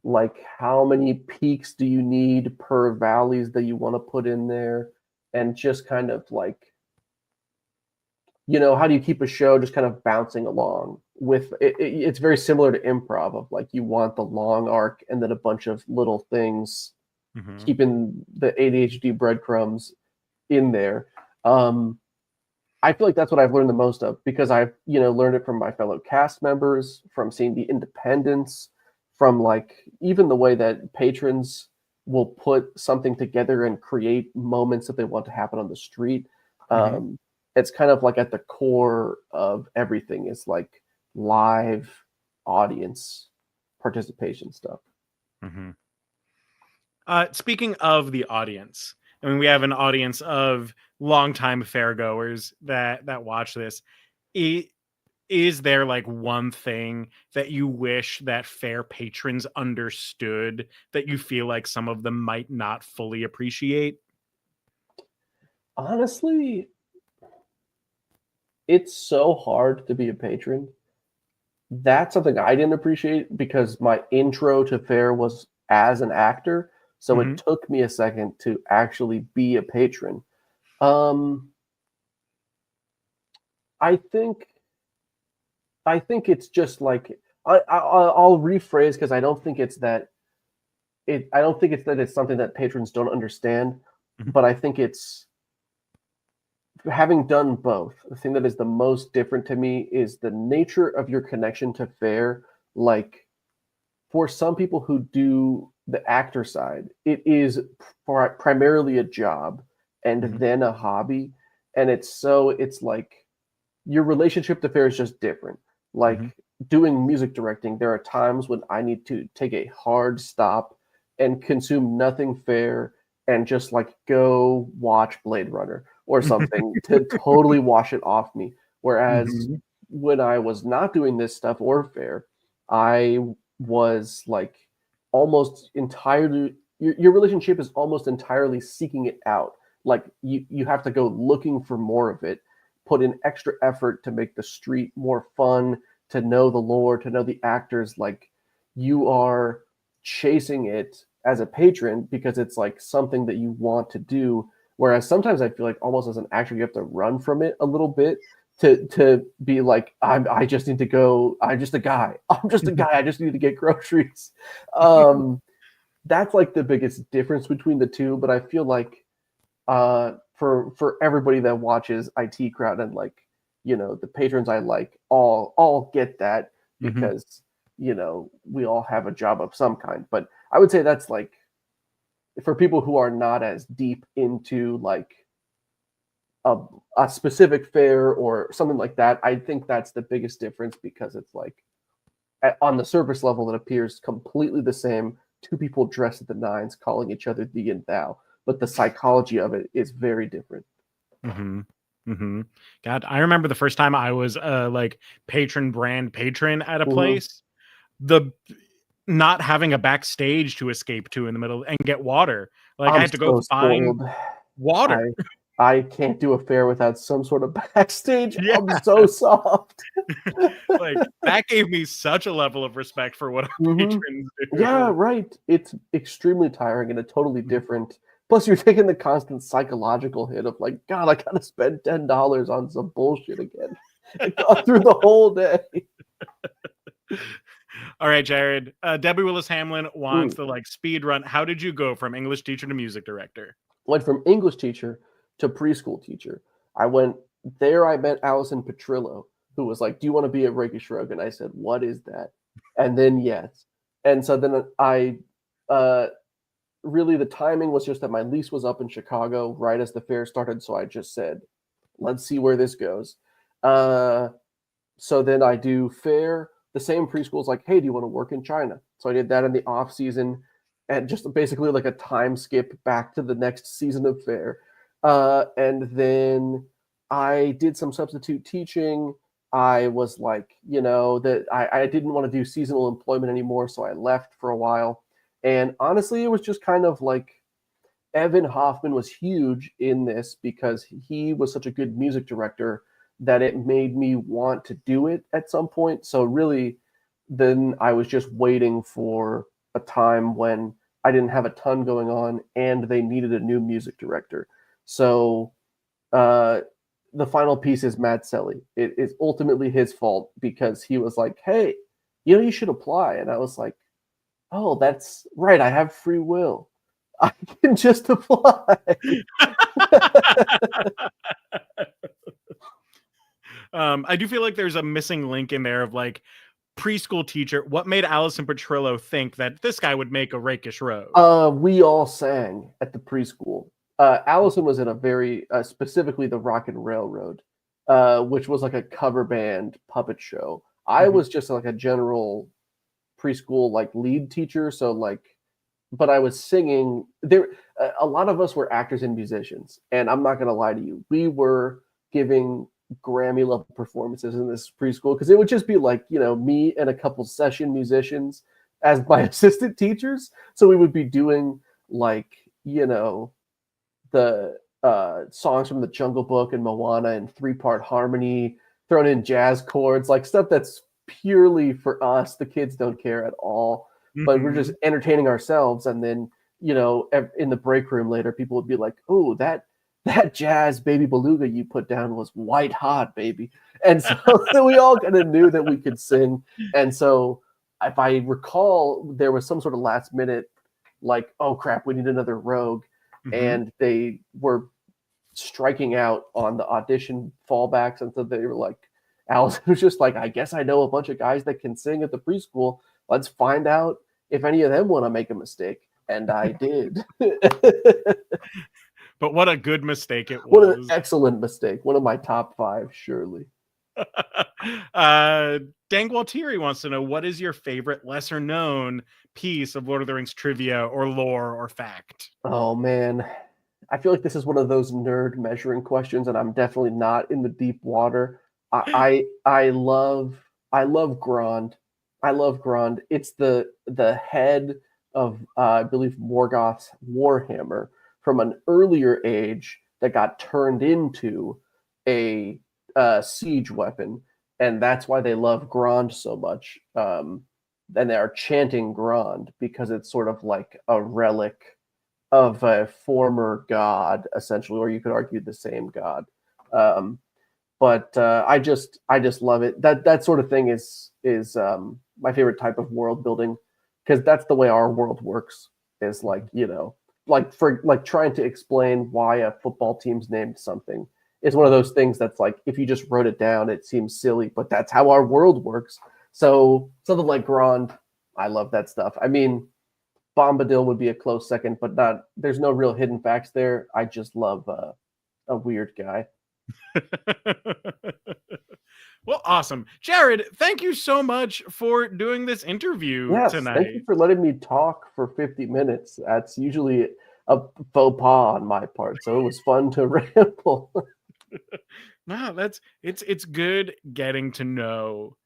many peaks do you need per valleys that you want to put in there? And just kind of like, how do you keep a show just kind of bouncing along with it? It's very similar to improv of like, you want the long arc and then a bunch of little things keeping the ADHD breadcrumbs in there. I feel like that's what I've learned the most of, because I've learned it from my fellow cast members, from seeing the independence, from like even the way that patrons will put something together and create moments that they want to happen on the street. It's kind of like at the core of everything is like live audience participation stuff. Speaking of the audience, I mean, we have an audience of longtime fairgoers that watch this. Is there like one thing that you wish that fair patrons understood that you feel like some of them might not fully appreciate? Honestly, it's so hard to be a patron. That's something I didn't appreciate because my intro to fair was as an actor. So it took me a second to actually be a patron. I think it's just like I'll rephrase, because I don't think it's that it's something that patrons don't understand, but I think it's, having done both, the thing that is the most different to me is the nature of your connection to fair. Like, for some people who do the actor side, it is primarily a job and then a hobby. And it's like your relationship to fair is just different. Like doing music directing, there are times when I need to take a hard stop and consume nothing fair and just like go watch Blade Runner or something to totally wash it off me. Whereas when I was not doing this stuff or fair, I was like almost entirely, your relationship is almost entirely seeking it out. Like you have to go looking for more of it, put in extra effort to make the street more fun, to know the lore, to know the actors. Like, you are chasing it as a patron because it's like something that you want to do. Whereas sometimes I feel like almost as an actor, you have to run from it a little bit to be like, I just need to go. I'm just a guy. I just need to get groceries. That's like the biggest difference between the two. But I feel like for everybody that watches IT Crowd and like, the patrons I like all get that, because we all have a job of some kind. But I would say that's like, for people who are not as deep into like a specific fair or something like that, I think that's the biggest difference, because it's like on the surface level it appears completely the same, two people dressed at the nines calling each other thee and thou, but the psychology of it is very different. God, I remember the first time I was like patron at a place. the not having a backstage to escape to in the middle and get water. Like I I'm had to go so find spoiled. water. I can't do a fair without some sort of backstage. Yeah. I'm so soft. Like that gave me such a level of respect for what our patrons do. Yeah, right. It's extremely tiring and a totally different. Plus, you're taking the constant psychological hit of like, God, I gotta spend $10 on some bullshit again. It got through the whole day. All right, Jared. Debbie Willis Hamlin wants the like speed run. How did you go from English teacher to music director? Went from English teacher to preschool teacher. I met Allison Petrillo, who was like, "Do you want to be a rakish rogue?" And I said, "What is that?" And then yes. And so then I really the timing was just that my lease was up in Chicago right as the fair started. So I just said, let's see where this goes. So then I do fair. The same preschool is like, hey, do you want to work in China? So I did that in the off season and just basically like a time skip back to the next season of fair. And then I did some substitute teaching. I was like, that I didn't want to do seasonal employment anymore. So I left for a while. And honestly, it was just kind of like Evan Hoffman was huge in this because he was such a good music director that it made me want to do it at some point. So really, then I was just waiting for a time when I didn't have a ton going on and they needed a new music director. So the final piece is Matt Selly. It is ultimately his fault because he was like, hey, you should apply. And I was like, oh, that's right. I have free will. I can just apply. I do feel like there's a missing link in there of like preschool teacher. What made Allison Petrillo think that this guy would make a rakish rogue? We all sang at the preschool. Allison was in a very specifically the Rockin' Railroad, which was like a cover band puppet show. I was just like a general preschool like lead teacher, so like, but I was singing. There, a lot of us were actors and musicians, and I'm not gonna lie to you, we were giving Grammy level performances in this preschool because it would just be like me and a couple session musicians as my assistant teachers. So we would be doing like the songs from the Jungle Book and Moana in 3-part harmony, thrown in jazz chords, like stuff that's purely for us. The kids don't care at all, but we're just entertaining ourselves. And then, in the break room later, people would be like, oh, that jazz Baby Beluga you put down was white hot, baby. And so we all kind of knew that we could sing. And so if I recall, there was some sort of last minute, like, oh crap, we need another rogue. And they were striking out on the audition fallbacks. And so they were like, Allison was just like, I guess I know a bunch of guys that can sing at the preschool. Let's find out if any of them want to make a mistake. And I did. But what a good mistake it was. What an excellent mistake. One of my top 5, surely. Dan Gualtieri wants to know, what is your favorite lesser known piece of Lord of the Rings trivia or lore or fact? Oh, man. I feel like this is one of those nerd measuring questions, and I'm definitely not in the deep water. I love Grond. I love Grond. It's the head of I believe Morgoth's Warhammer from an earlier age that got turned into a siege weapon, and that's why they love Grond so much. And they are chanting Grond because it's sort of like a relic of a former god, essentially, or you could argue the same god. But I just love it. That sort of thing is my favorite type of world building because that's the way our world works. Is like like trying to explain why a football team's named something is one of those things that's like if you just wrote it down, it seems silly, but that's how our world works. So something like Grond, I love that stuff. I mean, Bombadil would be a close second, but there's no real hidden facts there. I just love a weird guy. Well, awesome. Jared, thank you so much for doing this interview tonight. Thank you for letting me talk for 50 minutes. That's usually a faux pas on my part, so it was fun to ramble. No, it's good getting to know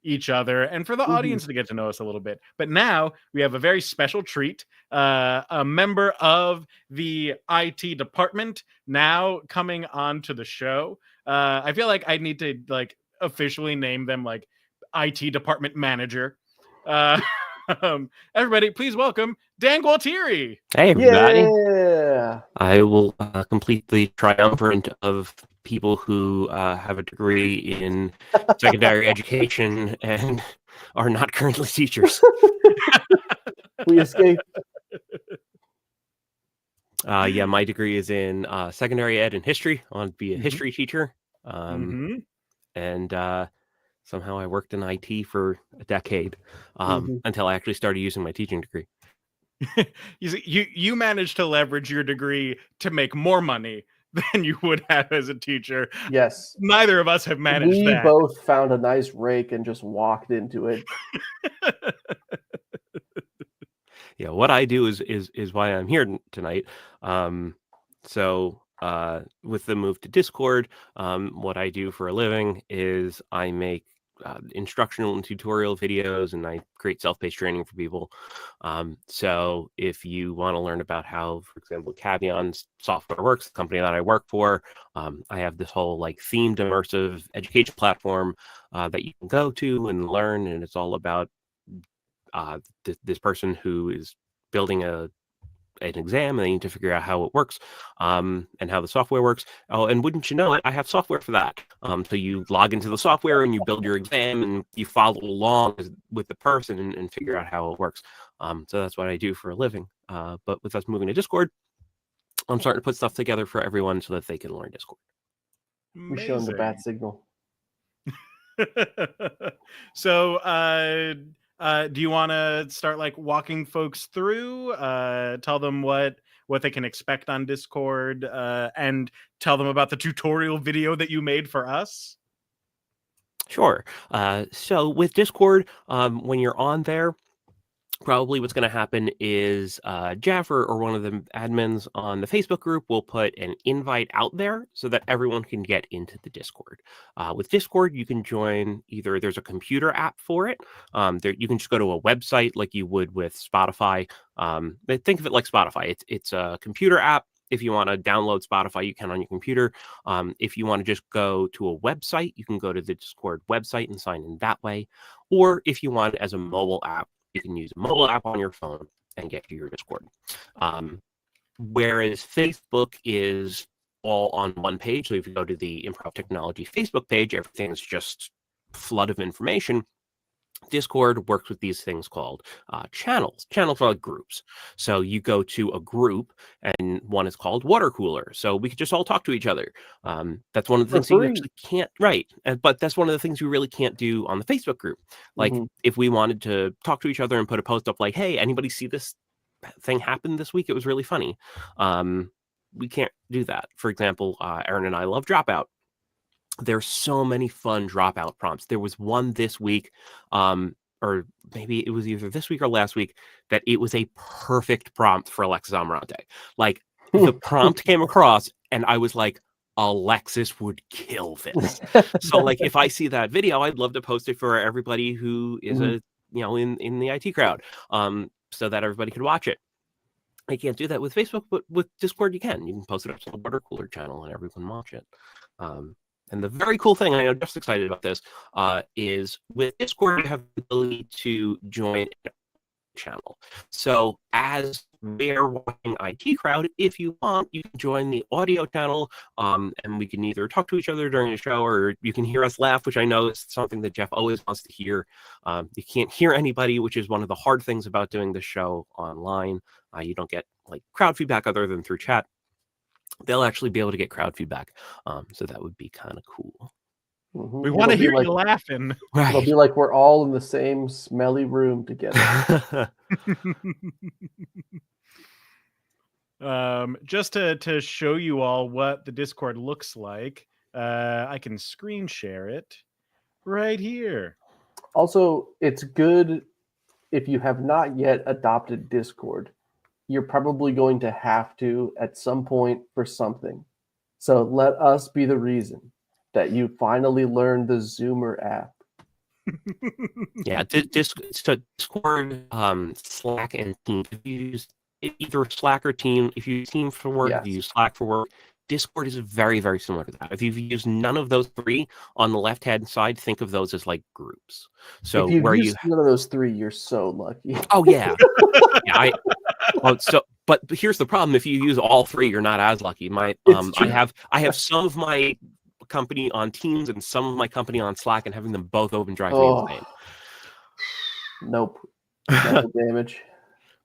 each other and for the audience to get to know us a little bit. But now we have a very special treat. A member of the IT department now coming on to the show. I feel like I need to like officially name them like IT department manager. Everybody, please welcome Dan Gualtieri. Hey, everybody. Yeah. I will complete the triumvirate of people who have a degree in secondary education and are not currently teachers. We escaped. Yeah, my degree is in secondary ed and history. I want to be a history teacher. And somehow I worked in IT for a decade until I actually started using my teaching degree. You managed to leverage your degree to make more money than you would have as a teacher. Yes. Neither of us have managed that. We both found a nice rake and just walked into it. Yeah, what I do is why I'm here tonight. So with the move to Discord, what I do for a living is I make instructional and tutorial videos, and I create self-paced training for people. So if you want to learn about how, for example, Cavion's software works, the company that I work for, I have this whole like themed immersive education platform that you can go to and learn, and it's all about this person who is building an exam, and they need to figure out how it works and how the software works. Oh, and wouldn't you know it, I have software for that. So you log into the software and you build your exam and you follow along with the person and figure out how it works. So that's what I do for a living. But with us moving to Discord, I'm starting to put stuff together for everyone so that they can learn Discord. We show them the bat signal. So do you want to start like walking folks through, tell them what they can expect on Discord, and tell them about the tutorial video that you made for us? Sure. So with Discord, when you're on there, probably what's going to happen is Jaffer or one of the admins on the Facebook group will put an invite out there so that everyone can get into the Discord. With Discord, you can join either there's a computer app for it. You can just go to a website like you would with Spotify. Think of it like Spotify. It's a computer app. If you want to download Spotify, you can on your computer. If you want to just go to a website, you can go to the Discord website and sign in that way. Or if you want it as a mobile app, you can use a mobile app on your phone and get to your Discord. Whereas Facebook is all on one page. So if you go to the Improv Technology Facebook page, everything's just flood of information. Discord works with these things called channels. Channels are like groups. So you go to a group, and one is called Water Cooler. So we could just all talk to each other. That's one of the things you actually can't, right? But that's one of the things you really can't do on the Facebook group. Like if we wanted to talk to each other and put a post up like, "Hey, anybody see this thing happen this week? It was really funny." We can't do that. For example, Aaron and I love Dropout. There's so many fun dropout prompts. There was one this week, or maybe it was either this week or last week, that it was a perfect prompt for Alexis Amarante. Like the prompt came across and I was like, Alexis would kill this. So like if I see that video, I'd love to post it for everybody who is in the IT crowd, so that everybody could watch it. I can't do that with Facebook, but with Discord you can. You can post it up to the Water Cooler channel and everyone watch it. And the very cool thing, I know I'm just excited about this, is with Discord, you have the ability to join a channel. So as we're watching IT Crowd, if you want, you can join the audio channel, and we can either talk to each other during the show, or you can hear us laugh, which I know is something that Jeff always wants to hear. You can't hear anybody, which is one of the hard things about doing the show online. You don't get like crowd feedback other than through chat. They'll actually be able to get crowd feedback. So that would be kind of cool. We want to hear you laughing. Right. It'll be like we're all in the same smelly room together. Just to show you all what the Discord looks like, I can screen share it right here. Also, it's good if you have not yet adopted Discord. You're probably going to have to at some point for something. So let us be the reason that you finally learn the Zoomer app. Yeah, so Discord, Slack, and Team. If you use either Slack or Team, if you use Team for work, if you Yes. use Slack for work, Discord is very, very similar to that. If you've used none of those three, on the left-hand side, think of those as like groups. So If you've where you, used none of those three, you're so lucky. oh yeah, yeah, but here's the problem: if you use all three, you're not as lucky. It's true. I have some of my company on Teams and some of my company on Slack, and having them both open drives me insane. Nope. Double damage.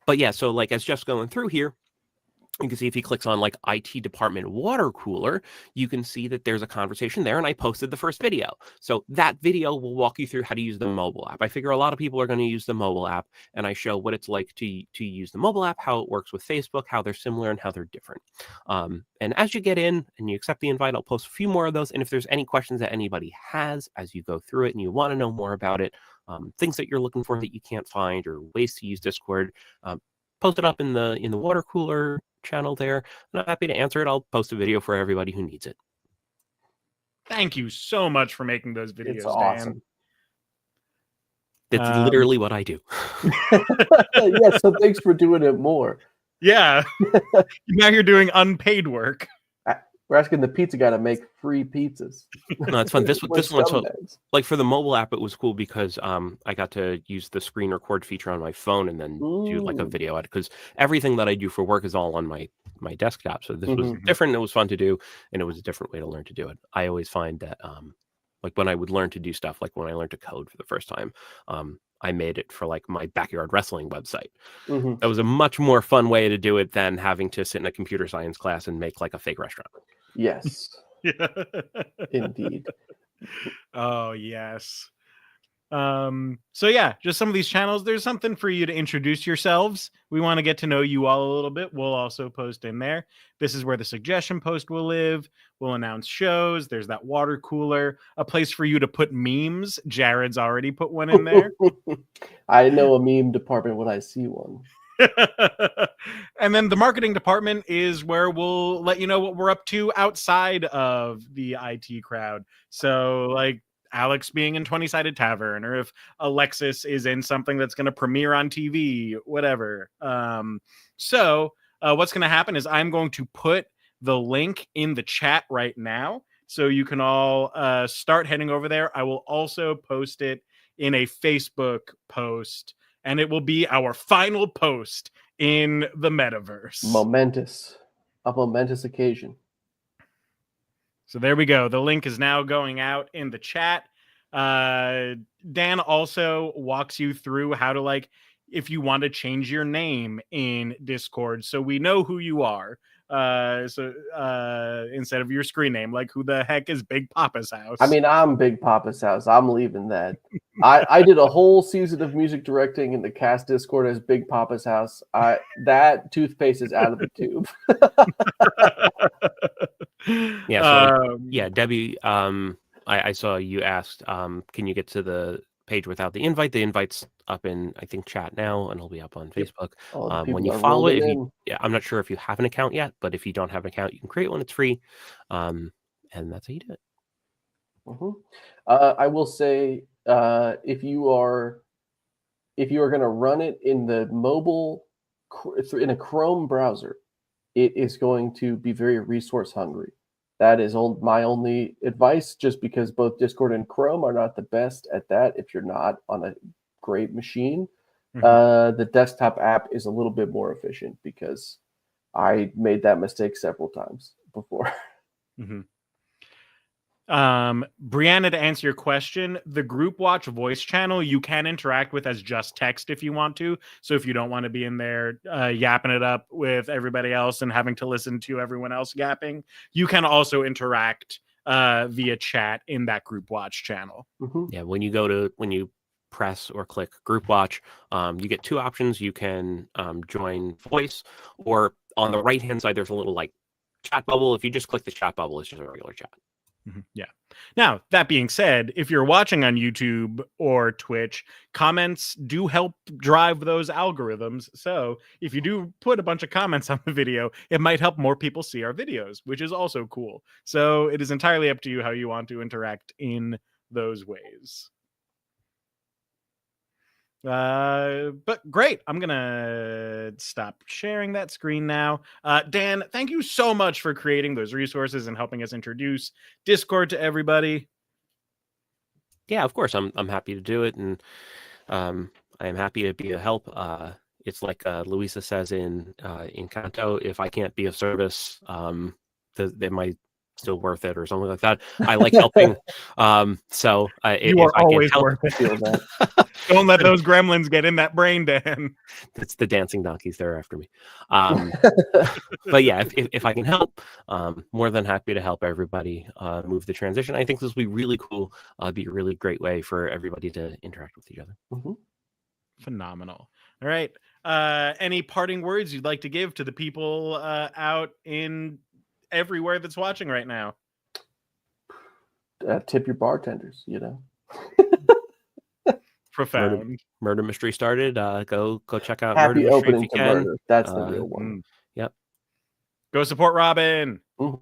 But yeah, so like as Jeff's going through here, you can see if he clicks on like IT department water cooler, you can see that there's a conversation there, and I posted the first video. So that video will walk you through how to use the mobile app. I figure a lot of people are going to use the mobile app, and I show what it's like to use the mobile app, how it works with Facebook, how they're similar and how they're different. And as you get in and you accept the invite, I'll post a few more of those. And if there's any questions that anybody has as you go through it and you want to know more about it, things that you're looking for that you can't find, or ways to use Discord, post it up in the water cooler channel there, and I'm happy to answer it. I'll post a video for everybody who needs it. Thank you so much for making those videos, It's awesome. Dan. It's literally what I do. Yeah, so thanks for doing it more. Yeah. Now you're doing unpaid work. We're asking the pizza guy to make free pizzas. No, it's fun. This We're one, so scumbags. like for the mobile app, it was cool because I got to use the screen record feature on my phone and then do like a video at it, because everything that I do for work is all on my desktop. So this was different. It was fun to do, and it was a different way to learn to do it. I always find that like when I would learn to do stuff, like when I learned to code for the first time, I made it for like my backyard wrestling website. That was a much more fun way to do it than having to sit in a computer science class and make like a fake restaurant. Yes, Yeah. indeed. Oh, yes. So yeah, just some of these channels, there's something for you to introduce yourselves. We want to get to know you all a little bit. We'll also post in there. This is where the suggestion post will live. We'll announce shows. There's that water cooler, a place for you to put memes. Jared's already put one in there. I know a meme department when I see one. And then the marketing department is where we'll let you know what we're up to outside of the IT crowd. So like Alex being in 20-Sided Tavern, or if Alexis is in something that's going to premiere on TV, whatever. So what's going to happen is I'm going to put the link in the chat right now, so you can all start heading over there. I will also post it in a Facebook post, and it will be our final post in the metaverse. Momentous. A momentous occasion. So there we go. The link is now going out in the chat. Dan also walks you through how to, like, if you want to change your name in Discord, so we know who you are. So instead of your screen name, like, who the heck is Big Papa's house? I mean, I'm Big Papa's house. I'm leaving that. I did a whole season of music directing in the cast Discord as Big Papa's house. That toothpaste is out of the tube. Yeah, so yeah, Debbie, I saw you asked, can you get to the page without the invite? The invite's up in, I think, chat now, and it'll be up on Facebook. When you follow it, I'm not sure if you have an account yet, but if you don't have an account, you can create one. It's free, and that's how you do it. I will say, if you are going to run it in the mobile, in a Chrome browser, it is going to be very resource hungry. That is my only advice, just because both Discord and Chrome are not the best at that. If you're not on a great machine, the desktop app is a little bit more efficient, because I made that mistake several times before. Brianna, to answer your question, the Group Watch voice channel you can interact with as just text if you want to. So if you don't want to be in there yapping it up with everybody else and having to listen to everyone else yapping, you can also interact via chat in that Group Watch channel. Yeah, when you press or click Group Watch, you get two options. You can join voice, or on the right hand side there's a little like chat bubble. If you just click the chat bubble, it's just a regular chat. Yeah. Now, that being said, if you're watching on YouTube or Twitch, comments do help drive those algorithms. So if you do put a bunch of comments on the video, it might help more people see our videos, which is also cool. So it is entirely up to you how you want to interact in those ways. But great. I'm gonna stop sharing that screen now. Dan, thank you so much for creating those resources and helping us introduce Discord to everybody. Yeah, of course. I'm happy to do it, and I am happy to be a help. It's like Luisa says in Canto, if I can't be of service, am I still worth it or something like that? I like helping. So You are always worth it. Don't let those gremlins get in that brain, Dan. It's the dancing donkeys. They're after me. But yeah, if I can help, more than happy to help everybody move the transition. I think this will be really cool. Be a really great way for everybody to interact with each other. Mm-hmm. Phenomenal. All right. Any parting words you'd like to give to the people out in everywhere that's watching right now? Tip your bartenders, you know. Profound. Murder Mystery started. Go check out Happy Murder Mystery opening if you to can. Murder. That's the real one. Yep. Go support Robin. Mm-hmm.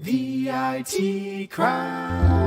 The IT Crowd.